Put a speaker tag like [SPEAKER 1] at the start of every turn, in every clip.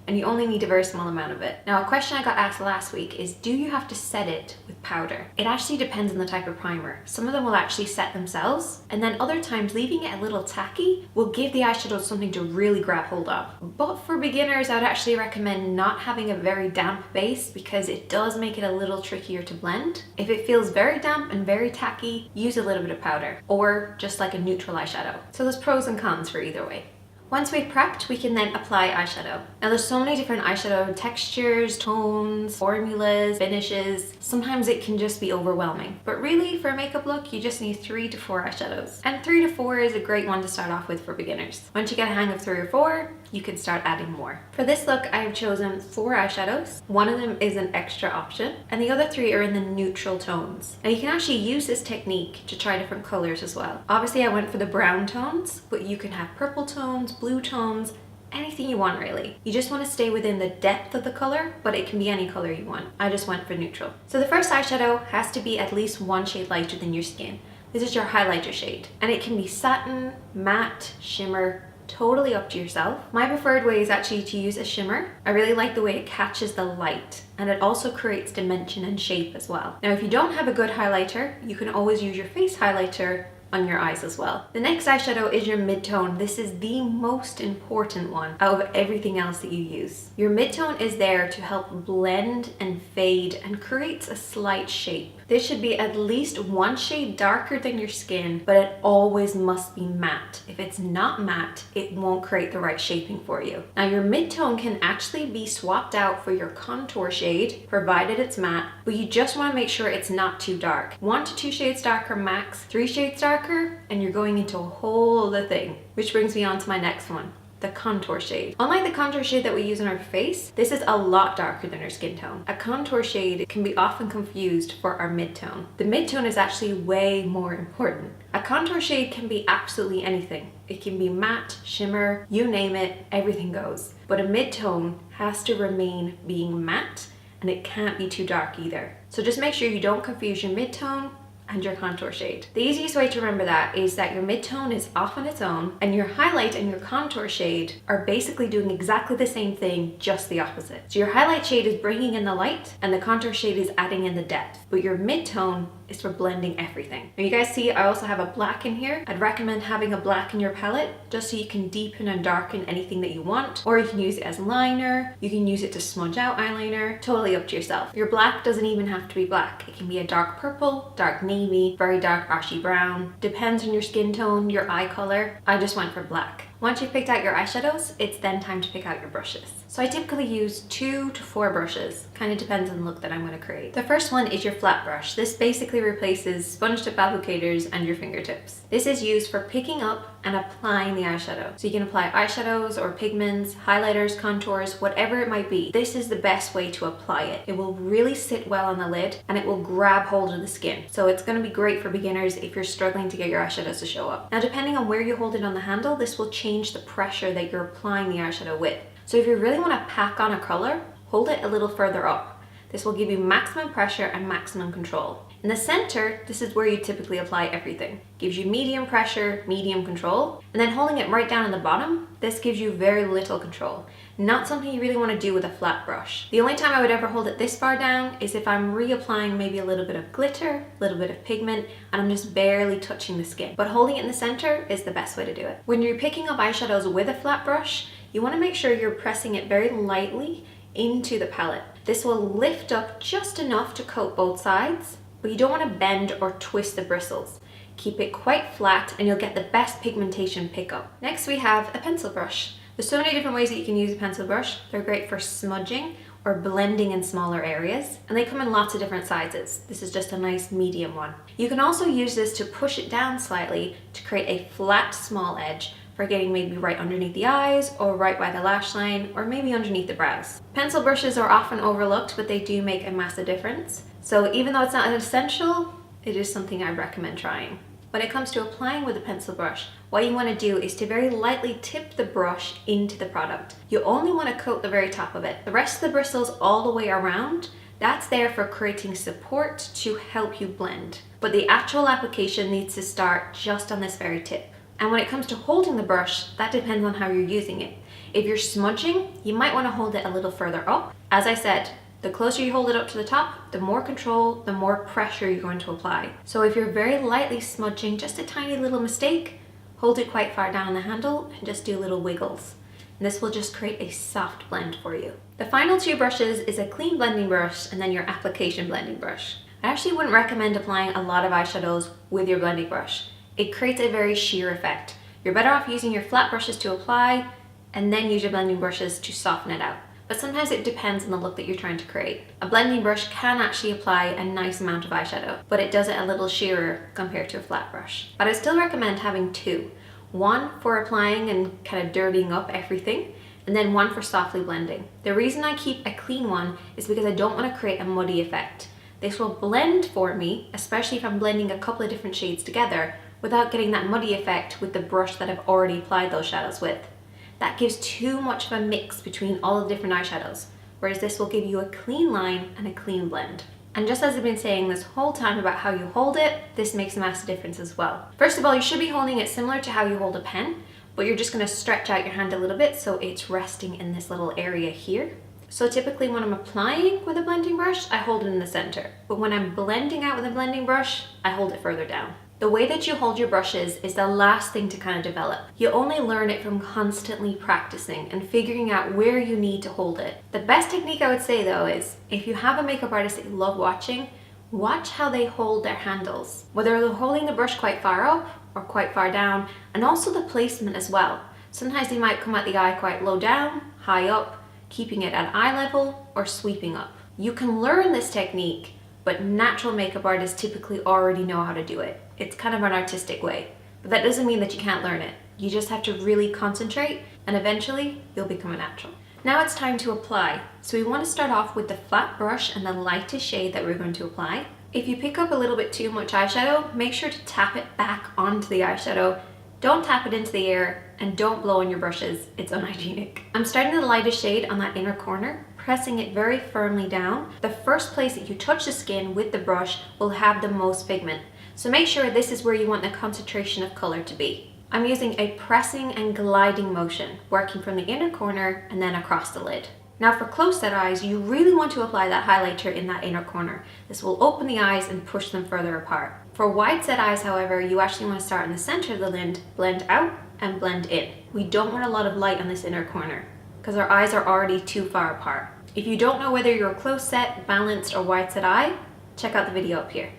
[SPEAKER 1] and you only need a very small amount of it. Now, a question I got asked last week is, do you have to set it with powder? It actually depends on the type of primer. Some of them will actually set themselves, and then other times leaving it a little tacky will give the eyeshadow something to really grab hold of. But for beginners, I'd actually recommend not having a very damp base because it does make it a little trickier to blend. If it feels very damp and very tacky, use a little bit of powder or just like a neutral eyeshadow. So there's pros and cons for either way. Once we've prepped, we can then apply eyeshadow. Now there's so many different eyeshadow textures, tones, formulas, finishes. Sometimes it can just be overwhelming. But really, for a makeup look, you just need 3 to 4 eyeshadows. And 3 to 4 is a great one to start off with for beginners. Once you get a hang of 3 or 4, you can start adding more. For this look, I have chosen 4 eyeshadows. One of them is an extra option, and the other 3 are in the neutral tones. Now you can actually use this technique to try different colors as well. Obviously, I went for the brown tones, but you can have purple tones, blue tones, anything you want really. You just want to stay within the depth of the color, but it can be any color you want. I just went for neutral. So the first eyeshadow has to be at least 1 shade lighter than your skin. This is your highlighter shade, and it can be satin, matte, shimmer, totally up to yourself. My preferred way is actually to use a shimmer. I really like the way it catches the light, and it also creates dimension and shape as well. Now, if you don't have a good highlighter, you can always use your face highlighter on your eyes as well. The next eyeshadow is your mid-tone. This is the most important one out of everything else that you use. Your mid-tone is there to help blend and fade and creates a slight shape. This should be at least 1 shade darker than your skin, but it always must be matte. If it's not matte, it won't create the right shaping for you. Now your mid-tone can actually be swapped out for your contour shade, provided it's matte, but you just want to make sure it's not too dark. 1 to 2 shades darker max, 3 shades darker, and you're going into a whole other thing. Which brings me on to my next one, the contour shade. Unlike the contour shade that we use on our face, this is a lot darker than our skin tone. A contour shade can be often confused for our mid-tone. The mid-tone is actually way more important. A contour shade can be absolutely anything. It can be matte, shimmer, you name it, everything goes. But a mid-tone has to remain being matte, and it can't be too dark either. So just make sure you don't confuse your mid-tone and your contour shade. The easiest way to remember that is that your mid-tone is off on its own, and your highlight and your contour shade are basically doing exactly the same thing, just the opposite. So your highlight shade is bringing in the light, and the contour shade is adding in the depth, but your mid-tone is for blending everything. Now you guys see I also have a black in here. I'd recommend having a black in your palette just so you can deepen and darken anything that you want, or you can use it as liner, you can use it to smudge out eyeliner, totally up to yourself. Your black doesn't even have to be black. It can be a dark purple, dark navy, very dark ashy brown. Depends on your skin tone, your eye color. I just went for black. Once you've picked out your eyeshadows, it's then time to pick out your brushes. So I typically use 2 to 4 brushes, kind of depends on the look that I'm going to create. The first one is your flat brush. This basically replaces sponge tip applicators and your fingertips. This is used for picking up and applying the eyeshadow. So you can apply eyeshadows or pigments, highlighters, contours, whatever it might be. This is the best way to apply it. It will really sit well on the lid and it will grab hold of the skin. So it's going to be great for beginners if you're struggling to get your eyeshadows to show up. Now, depending on where you hold it on the handle, this will change the pressure that you're applying the eyeshadow with. So if you really want to pack on a color, hold it a little further up. This will give you maximum pressure and maximum control. In the center, this is where you typically apply everything. Gives you medium pressure, medium control, and then holding it right down on the bottom, this gives you very little control. Not something you really want to do with a flat brush. The only time I would ever hold it this far down is if I'm reapplying maybe a little bit of glitter, a little bit of pigment, and I'm just barely touching the skin. But holding it in the center is the best way to do it. When you're picking up eyeshadows with a flat brush, you want to make sure you're pressing it very lightly into the palette. This will lift up just enough to coat both sides, but you don't want to bend or twist the bristles. Keep it quite flat and you'll get the best pigmentation pickup. Next we have a pencil brush. There's so many different ways that you can use a pencil brush. They're great for smudging or blending in smaller areas, and they come in lots of different sizes. This is just a nice medium one. You can also use this to push it down slightly to create a flat small edge for getting maybe right underneath the eyes or right by the lash line or maybe underneath the brows. Pencil brushes are often overlooked, but they do make a massive difference. So even though it's not an essential, it is something I recommend trying. When it comes to applying with a pencil brush, what you want to do is to very lightly tip the brush into the product. You only want to coat the very top of it. The rest of the bristles all the way around, that's there for creating support to help you blend. But the actual application needs to start just on this very tip. And when it comes to holding the brush, that depends on how you're using it. If you're smudging, you might want to hold it a little further up. As I said, the closer you hold it up to the top, the more control, the more pressure you're going to apply. So if you're very lightly smudging, just a tiny little mistake, hold it quite far down the handle and just do little wiggles. And this will just create a soft blend for you. The final two brushes is a clean blending brush and then your application blending brush. I actually wouldn't recommend applying a lot of eyeshadows with your blending brush. It creates a very sheer effect. You're better off using your flat brushes to apply and then use your blending brushes to soften it out. But sometimes it depends on the look that you're trying to create. A blending brush can actually apply a nice amount of eyeshadow, but it does it a little sheerer compared to a flat brush. But I still recommend having two. One for applying and kind of dirtying up everything, and then one for softly blending. The reason I keep a clean one is because I don't want to create a muddy effect. This will blend for me, especially if I'm blending a couple of different shades together, without getting that muddy effect with the brush that I've already applied those shadows with. That gives too much of a mix between all the different eyeshadows, whereas this will give you a clean line and a clean blend. And just as I've been saying this whole time about how you hold it, this makes a massive difference as well. First of all, you should be holding it similar to how you hold a pen, but you're just going to stretch out your hand a little bit so it's resting in this little area here. So typically when I'm applying with a blending brush, I hold it in the center. But when I'm blending out with a blending brush, I hold it further down. The way that you hold your brushes is the last thing to kind of develop. You only learn it from constantly practicing and figuring out where you need to hold it. The best technique I would say though is, if you have a makeup artist that you love watching, watch how they hold their handles. Whether they're holding the brush quite far up or quite far down, and also the placement as well. Sometimes they might come at the eye quite low down, high up, keeping it at eye level, or sweeping up. You can learn this technique, but natural makeup artists typically already know how to do it. It's kind of an artistic way, but that doesn't mean that you can't learn it. You just have to really concentrate and eventually you'll become a natural. Now it's time to apply. So we want to start off with the flat brush and the lightest shade that we're going to apply. If you pick up a little bit too much eyeshadow, make sure to tap it back onto the eyeshadow. Don't tap it into the air and don't blow on your brushes, it's unhygienic. I'm starting the lightest shade on that inner corner, pressing it very firmly down. The first place that you touch the skin with the brush will have the most pigment. So make sure this is where you want the concentration of color to be. I'm using a pressing and gliding motion, working from the inner corner and then across the lid. Now for close set eyes, you really want to apply that highlighter in that inner corner. This will open the eyes and push them further apart. For wide set eyes, however, you actually want to start in the center of the lid, blend out and blend in. We don't want a lot of light on this inner corner because our eyes are already too far apart. If you don't know whether you're a close set, balanced or wide set eye, check out the video up here.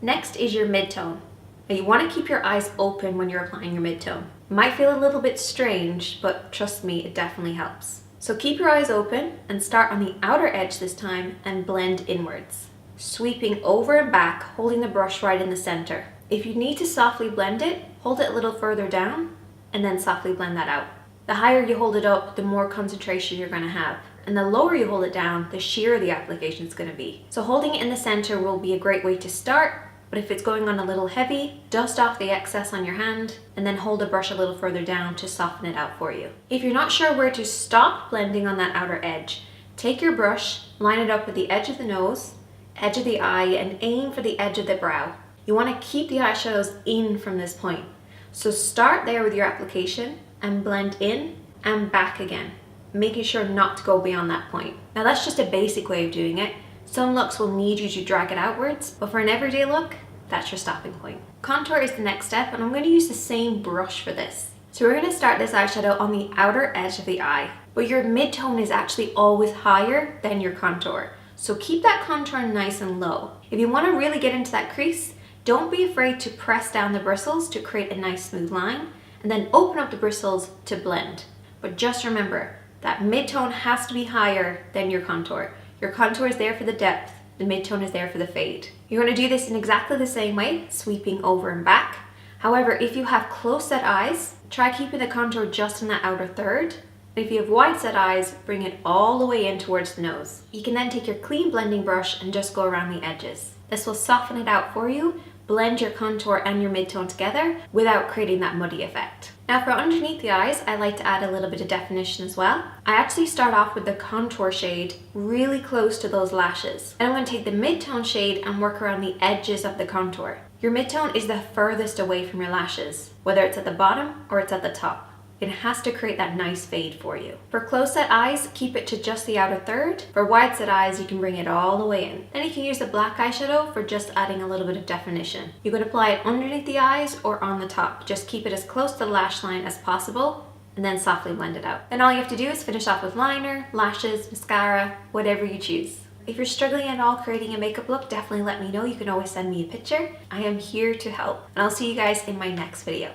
[SPEAKER 1] Next is your mid-tone. Now you want to keep your eyes open when you're applying your mid-tone. It might feel a little bit strange, but trust me, it definitely helps. So keep your eyes open and start on the outer edge this time and blend inwards. Sweeping over and back, holding the brush right in the center. If you need to softly blend it, hold it a little further down and then softly blend that out. The higher you hold it up, the more concentration you're going to have. And the lower you hold it down, the sheerer the application is going to be. So holding it in the center will be a great way to start, but if it's going on a little heavy, dust off the excess on your hand and then hold the brush a little further down to soften it out for you. If you're not sure where to stop blending on that outer edge, take your brush, line it up with the edge of the nose, edge of the eye, and aim for the edge of the brow. You want to keep the eyeshadows in from this point. So start there with your application and blend in and back again, making sure not to go beyond that point. Now that's just a basic way of doing it. Some looks will need you to drag it outwards, but for an everyday look, that's your stopping point. Contour is the next step, and I'm going to use the same brush for this. So we're going to start this eyeshadow on the outer edge of the eye, but your mid-tone is actually always higher than your contour. So keep that contour nice and low. If you want to really get into that crease, don't be afraid to press down the bristles to create a nice smooth line, and then open up the bristles to blend. But just remember, that mid-tone has to be higher than your contour. Your contour is there for the depth, the mid-tone is there for the fade. You're going to do this in exactly the same way, sweeping over and back. However, if you have close set eyes, try keeping the contour just in that outer third. And if you have wide set eyes, bring it all the way in towards the nose. You can then take your clean blending brush and just go around the edges. This will soften it out for you, blend your contour and your mid-tone together without creating that muddy effect. Now for underneath the eyes, I like to add a little bit of definition as well. I actually start off with the contour shade really close to those lashes. And I'm going to take the mid-tone shade and work around the edges of the contour. Your mid-tone is the furthest away from your lashes, whether it's at the bottom or it's at the top. It has to create that nice fade for you. For close set eyes, keep it to just the outer third. For wide set eyes, you can bring it all the way in. Then you can use the black eyeshadow for just adding a little bit of definition. You could apply it underneath the eyes or on the top. Just keep it as close to the lash line as possible and then softly blend it out. Then all you have to do is finish off with liner, lashes, mascara, whatever you choose. If you're struggling at all creating a makeup look, definitely let me know. You can always send me a picture. I am here to help. And I'll see you guys in my next video.